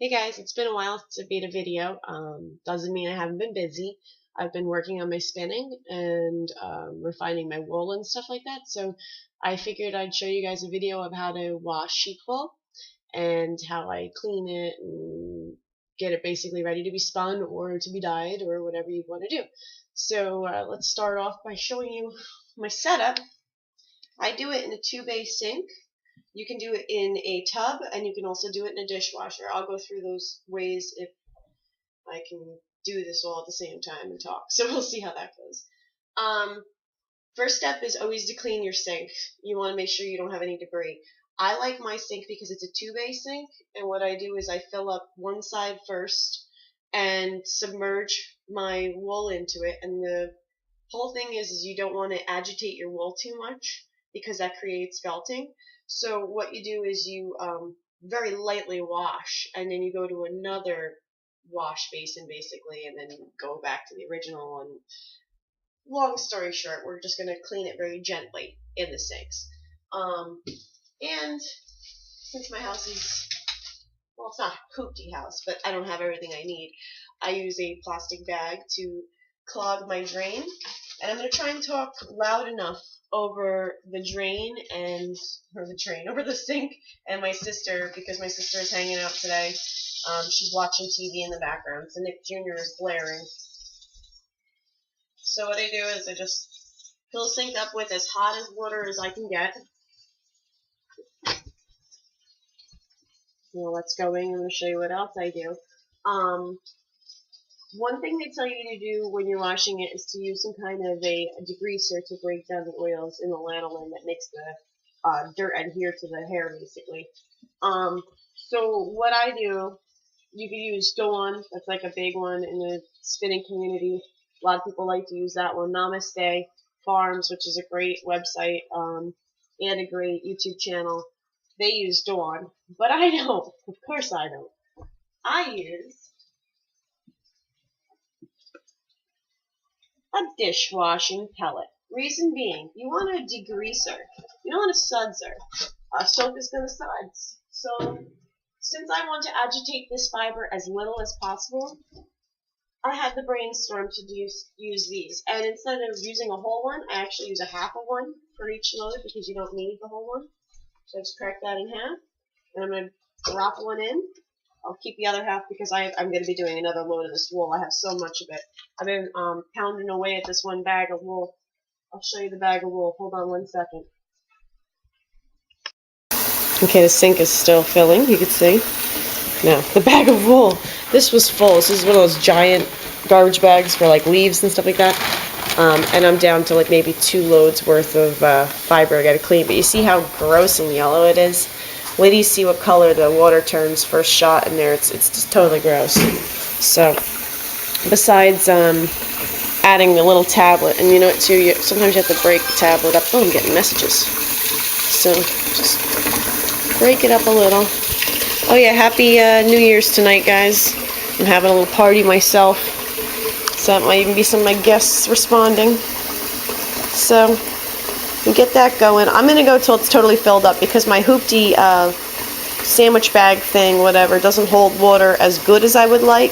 Hey guys, it's been a while since I made a video. Doesn't mean I haven't been busy. I've been working on my spinning and refining my wool and stuff like that. So I figured I'd show you guys a video of how to wash sheep wool and how I clean it and get it basically ready to be spun or to be dyed or whatever you want to do. So let's start off by showing you my setup. I do it in a 2-bay sink. You can do it in a tub, and you can also do it in a dishwasher. I'll go through those ways if I can do this all at the same time and talk. So we'll see how that goes. First step is always to clean your sink. You want to make sure you don't have any debris. I like my sink because it's a 2-bay sink, and what I do is I fill up one side first and submerge my wool into it. And the whole thing is you don't want to agitate your wool too much because that creates felting. So what you do is you very lightly wash, and then you go to another wash basin basically, and then go back to the original one. Long story short, we're just going to clean it very gently in the sinks. And since my house is, well, it's not a hoopty house, but I don't have everything I need, I use a plastic bag to clog my drain. And I'm going to try and talk loud enough over the drain and over the sink and my sister, because my sister is hanging out today. She's watching TV in the background, so Nick Jr. is blaring. So what I do is I just fill the sink up with as hot as water as I can get. While that's going, I'm going to show you what else I do. One thing they tell you to do when you're washing it is to use some kind of a degreaser to break down the oils in the lanolin that makes the dirt adhere to the hair, basically. So what I do, you can use Dawn. That's like a big one in the spinning community. A lot of people like to use that one. Namaste Farms, which is a great website and a great YouTube channel. They use Dawn, but I don't. Of course I don't. I use a dishwashing pellet. Reason being, you want a degreaser. You don't want a sudser. Soap is going to suds. So, since I want to agitate this fiber as little as possible, I had the brainstorm to use these. And instead of using a whole one, I actually use a half of one for each load because you don't need the whole one. So I just crack that in half. And I'm going to drop one in. I'll keep the other half because I'm going to be doing another load of this wool. I have so much of it. I've been pounding away at this one bag of wool. I'll show you the bag of wool. Hold on one second. Okay, the sink is still filling, you can see. Now, the bag of wool. This was full. This is one of those giant garbage bags for like leaves and stuff like that. And I'm down to like maybe 2 loads worth of fiber I got to clean. But you see how gross and yellow it is? Wait till you see what color the water turns first shot in there. It's just totally gross. So, besides adding the little tablet, and you know what too, sometimes you have to break the tablet up. Oh, I'm getting messages. So, just break it up a little. Oh yeah, happy New Year's tonight, guys. I'm having a little party myself. So that might even be some of my guests responding. So, we get that going. I'm going to go till it's totally filled up because my hoopty sandwich bag thing, whatever, doesn't hold water as good as I would like.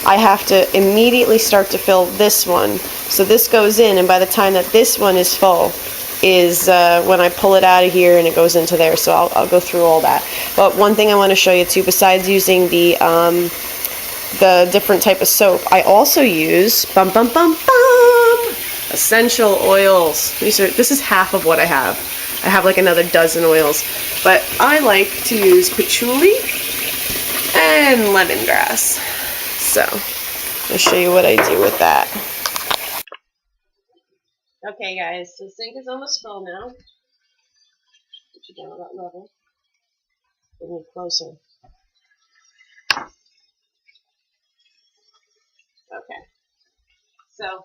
I have to immediately start to fill this one. So this goes in, and by the time that this one is full is when I pull it out of here and it goes into there. So I'll go through all that. But one thing I want to show you too, besides using the different type of soap, I also use essential oils. This is half of what I have. I have like another dozen oils, but I like to use patchouli and lemongrass. So I'll show you what I do with that. Okay, guys, so the sink is almost full now. Put you down at that level. A little closer. Okay. So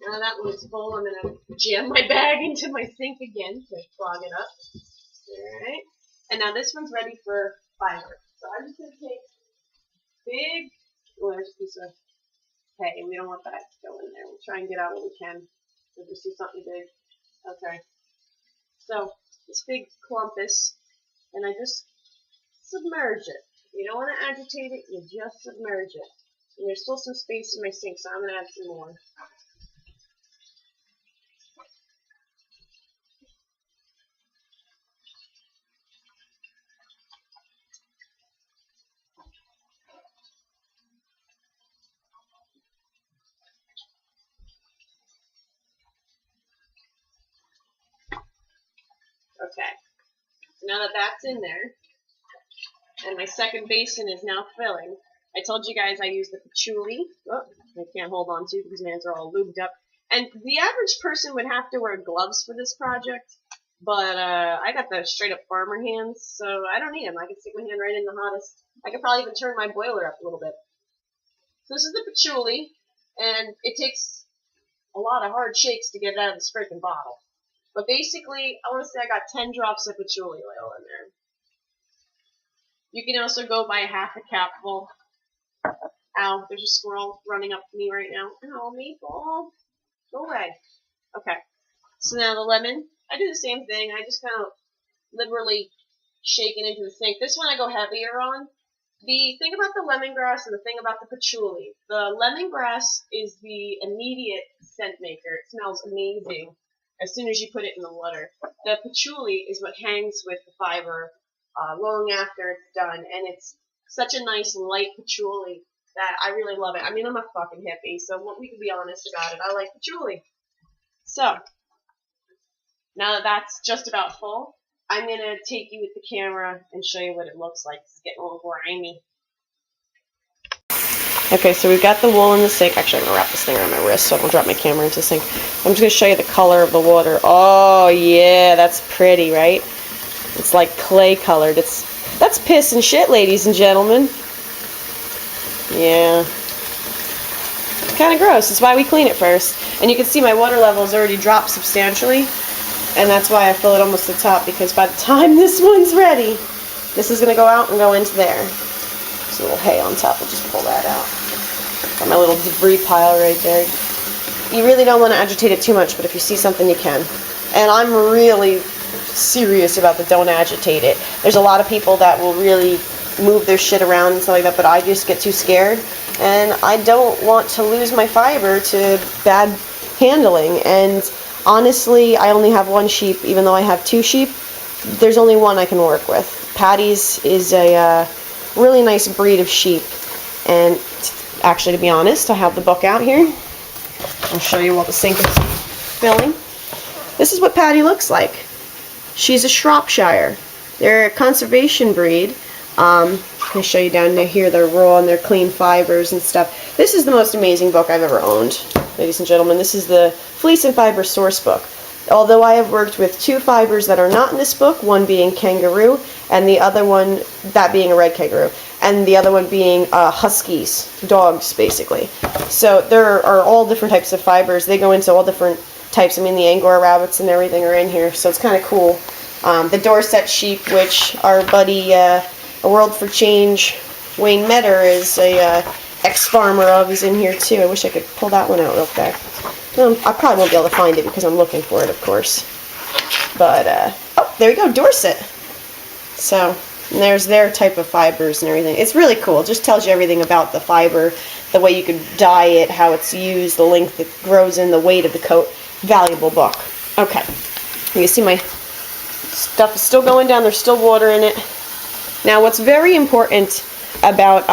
now that one's full, I'm going to jam my bag into my sink again to clog it up. Alright. And now this one's ready for fiber. So I'm just going to take big, there's a piece of hay. We don't want that to go in there. We'll try and get out what we can. If we see something big. Okay. So this big clumpus, and I just submerge it. You don't want to agitate it, you just submerge it. And there's still some space in my sink, so I'm going to add some more. Okay, so now that that's in there, and my second basin is now filling, I told you guys I use the patchouli. Oh, I can't hold on to because my hands are all lubed up. And the average person would have to wear gloves for this project, but I got the straight up farmer hands, so I don't need them. I can stick my hand right in the hottest. I could probably even turn my boiler up a little bit. So this is the patchouli, and it takes a lot of hard shakes to get it out of this freaking bottle. But basically, I want to say I got 10 drops of patchouli oil in there. You can also go by half a capful. Ow, there's a squirrel running up to me right now. Ow, Maple. Go away. Okay. So now the lemon, I do the same thing. I just kind of liberally shake it into the sink. This one I go heavier on. The thing about the lemongrass and the thing about the patchouli, the lemongrass is the immediate scent maker. It smells amazing as soon as you put it in the water. The patchouli is what hangs with the fiber long after it's done, and it's such a nice light patchouli that I really love it. I mean, I'm a fucking hippie, so we can be honest about it. I like patchouli. So, now that that's just about full, I'm going to take you with the camera and show you what it looks like. It's getting a little grimy. Okay, so we've got the wool in the sink. Actually, I'm going to wrap this thing around my wrist so I don't drop my camera into the sink. I'm just going to show you the color of the water. Oh, yeah, that's pretty, right? It's like clay colored. That's piss and shit, ladies and gentlemen. Yeah. It's kind of gross. That's why we clean it first. And you can see my water level has already dropped substantially. And that's why I fill it almost to the top, because by the time this one's ready, this is going to go out and go into there. There's a little hay on top. I'll just pull that out. Got my little debris pile right there. You really don't want to agitate it too much, but if you see something, you can. And I'm really serious about the don't agitate it. There's a lot of people that will really move their shit around and stuff like that, but I just get too scared. And I don't want to lose my fiber to bad handling. And honestly, I only have one sheep, even though I have 2 sheep. There's only one I can work with. Patty's is a really nice breed of sheep. And actually, to be honest, I have the book out here. I'll show you while the sink is filling. This is what Patty looks like. She's a Shropshire. They're a conservation breed. I can show you down here. They're raw and they're clean fibers and stuff. This is the most amazing book I've ever owned, ladies and gentlemen. This is the Fleece and Fiber Source Book. Although I have worked with 2 fibers that are not in this book, one being kangaroo, and the other one, that being a red kangaroo, and the other one being huskies, dogs, basically. So there are all different types of fibers. They go into all different types. I mean, the Angora rabbits and everything are in here, so it's kind of cool. The Dorset sheep, which our buddy, A World for Change, Wayne Metter, is a ex-farmer of, is in here too. I wish I could pull that one out real quick. I probably won't be able to find it because I'm looking for it, of course. But, oh, there you go, Dorset. So, and there's their type of fibers and everything. It's really cool. It just tells you everything about the fiber, the way you could dye it, how it's used, the length it grows in, the weight of the coat. Valuable book. Okay. You can see my stuff is still going down. There's still water in it. Now, what's very important about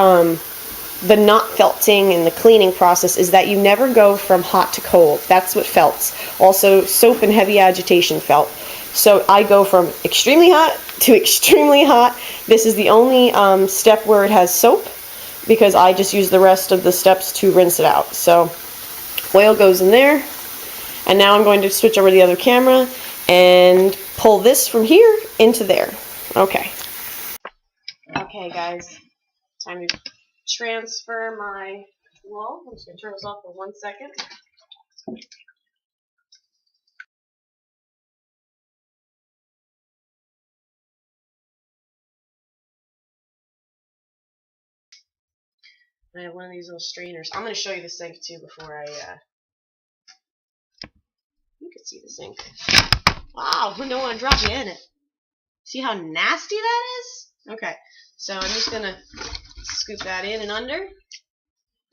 the not felting and the cleaning process is that you never go from hot to cold. That's what felts. Also, soap and heavy agitation felt. So I go from extremely hot to extremely hot. This is the only step where it has soap, because I just use the rest of the steps to rinse it out. So oil goes in there, and now I'm going to switch over to the other camera and pull this from here into there. Okay. Okay, guys, time to transfer my wool. I'm just going to turn this off for 1 second. I have one of these little strainers. I'm going to show you the sink too before you can see the sink. Wow, who don't want to drop you in it? See how nasty that is? Okay, So I'm just going to scoop that in and under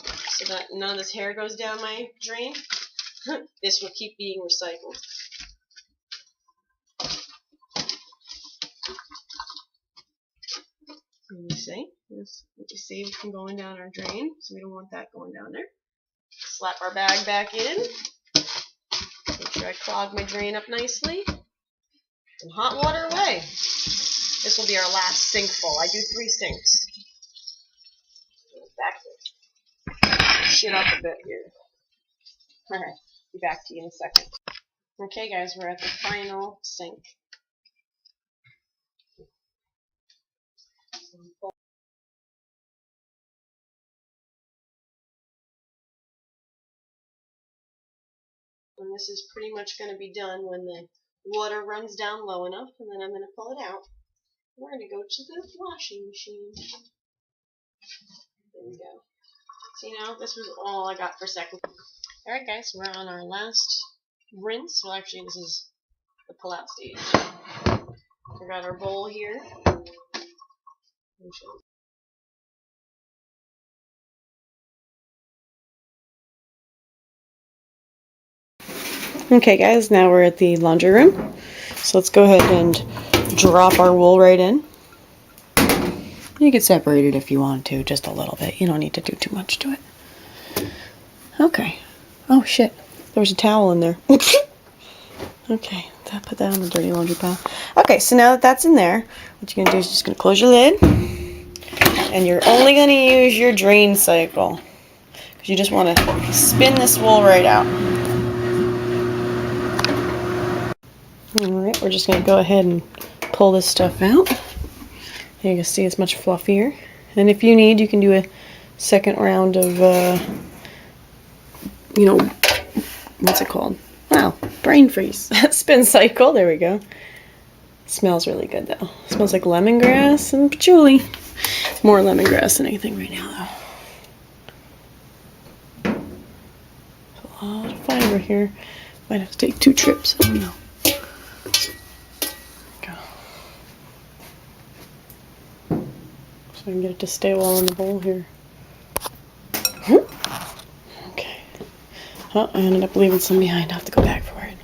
so that none of this hair goes down my drain. This will keep being recycled. And you see, this what we saved from going down our drain, so we don't want that going down there. Slap our bag back in. Make sure I clog my drain up nicely. And hot water away. This will be our last sink full. I do 3 sinks. Back shit up a bit here. Alright, be back to you in a second. Okay guys, we're at the final sink. And this is pretty much going to be done when the water runs down low enough, and then I'm going to pull it out. We're going to go to the washing machine. There we go. See now, this was all I got for second. Alright guys, we're on our last rinse. Well actually this is the pull out stage. We got our bowl here. Okay guys, now we're at the laundry room. So let's go ahead and drop our wool right in. You can separate it if you want to, just a little bit. You don't need to do too much to it. Okay. Oh shit, there's a towel in there. Okay, put that on the dirty laundry pile. Okay, so now that that's in there, what you're going to do is just going to close your lid. And you're only going to use your drain cycle. Because you just want to spin this wool right out. Alright, we're just going to go ahead and pull this stuff out. You can see it's much fluffier. And if you need, you can do a second round of, you know, what's it called? Wow, brain freeze. Spin cycle, there we go. It smells really good though. It smells like lemongrass and patchouli. More lemongrass than anything right now though. A lot of fiber here. Might have to take 2 trips, I don't know. So I can get it to stay well in the bowl here. Okay. Oh, I ended up leaving some behind. I'll have to go back for it.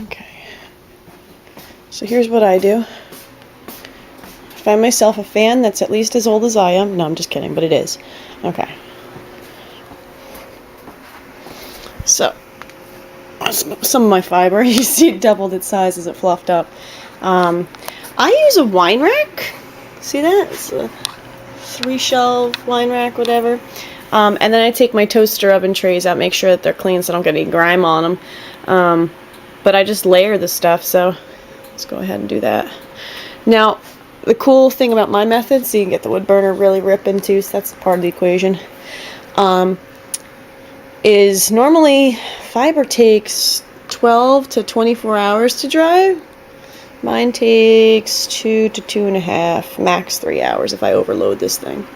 Okay. So here's what I do. I find myself a fan that's at least as old as I am. No, I'm just kidding, but it is. Okay. So, some of my fiber, you see it doubled its size as it fluffed up. I use a wine rack. See that? It's a 3-shelf wine rack, whatever. And then I take my toaster oven trays out, make sure that they're clean so I don't get any grime on them. But I just layer the stuff, so let's go ahead and do that. Now, the cool thing about my method, so you can get the wood burner really ripping too, so that's part of the equation, is normally fiber takes 12 to 24 hours to dry. Mine takes 2 to 2.5, max 3 hours if I overload this thing.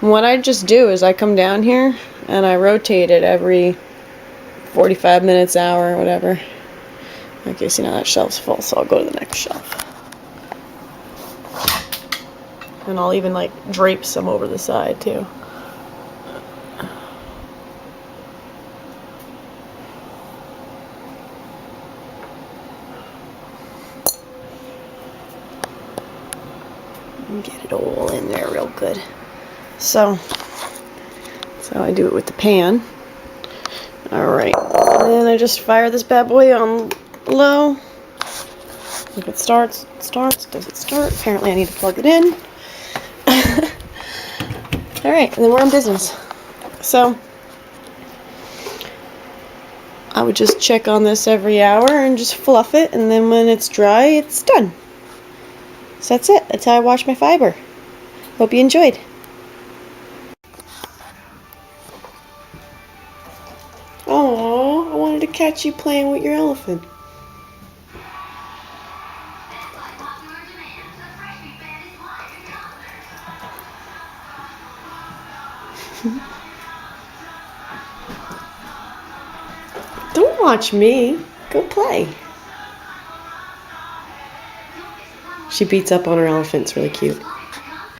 What I just do is I come down here and I rotate it every 45 minutes, hour, whatever. Okay, see now that shelf's full, so I'll go to the next shelf. And I'll even like drape some over the side too. And get it all in there real good. So I do it with the pan. Alright, and then I just fire this bad boy on low. If it starts, it starts. Does it start? Apparently I need to plug it in. Alright, and then we're in business. So, I would just check on this every hour and just fluff it, and then when it's dry, it's done. So that's it. That's how I wash my fiber. Hope you enjoyed. Oh, I wanted to catch you playing with your elephant. Don't watch me. Go play. She beats up on her elephant. It's really cute.